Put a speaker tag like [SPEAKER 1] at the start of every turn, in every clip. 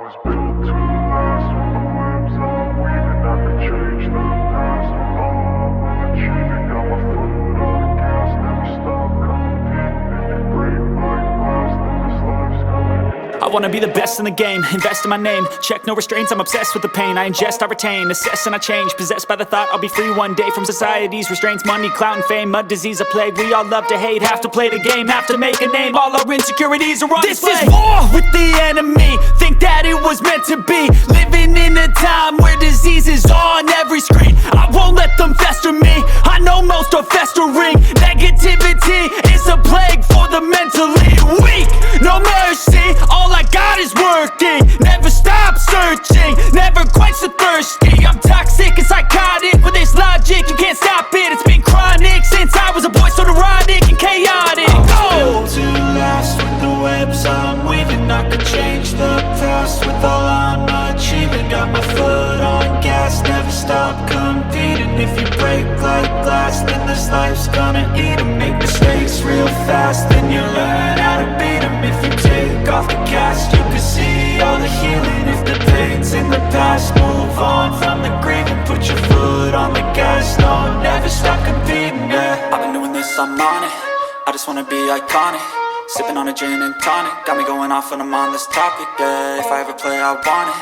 [SPEAKER 1] was built to last. With the webs I'm weaving, I could change the past. With all I'm achieving, got my foot on the gas. Never stop competing. If you break like glass, then this life's gonna end.
[SPEAKER 2] I wanna be the best in the game, invest in my name. Check no restraints, I'm obsessed with the pain. I ingest, I retain, assess and I change. Possessed by the thought I'll be free one day from society's restraints. Money, clout and fame, mud, disease, a plague. We all love to hate, have to play the game, have to make a name. All our insecurities are on display. This is war with the enemy, think that it was meant to be. Living in a time where disease is on every screen. I won't let them fester me, I know most are festering. Negativity is a plague for the mentally weak. No mercy, all I got is working. Never stop searching, never quench the thirsty. I'm toxic and psychotic with this logic, you can't stop it. It's been chronic since I was a boy, so neurotic and chaotic. I'm built to last. With the webs I'm weaving, I could change the past. With all I'm achieving, got my foot on gas. Never stop competing. If you break like glass, then this life's gonna eat 'em. Make mistakes real fast, then you learn how to beat 'em. If you take off the cast, you can see all the healing. If the pain's in the past, move on from the grave and put your foot on the gas. No, never stop competing, yeah. I've been doing this, I'm on it. I just wanna be iconic. Sipping on a gin and tonic, got me going off when I'm on this topic, yeah. If I ever play, I want it.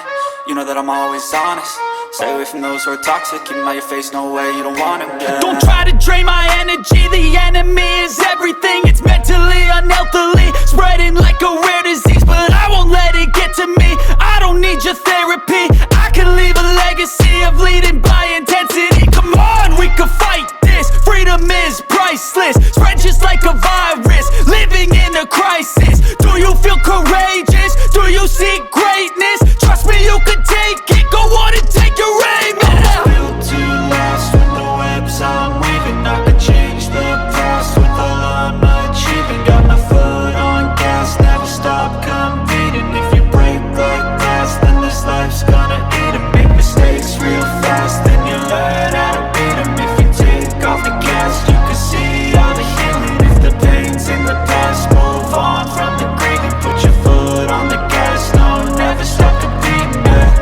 [SPEAKER 2] You know that I'm always honest. Stay away from those who are toxic. Keep them out your face, no way, you don't want it, yeah. Don't try to drain my energy. The enemy is everything. It's mentally, unhealthily, spreading like a rare disease. But I won't let it get to me. I don't need your therapy. I can leave a legacy of leading by intensity. Come on, we can fight this. Freedom is priceless, spread just like a virus. Living in a crisis. Do you feel courageous? Do you seek greatness? Trust me, you can take it. Go on and take your aim. I was built to last. With the webs I'm weaving, I could change the past. With all I'm achieving, got my foot on gas. Never stop competing. If you break like glass, then this life's gonna eat 'em. Make mistakes real fast, then you learn how to beat 'em. If you take off the cast, you can see all the healing. If the pain's in the past, move on from the grave and put your foot on the gas. No, never stop competing, yeah.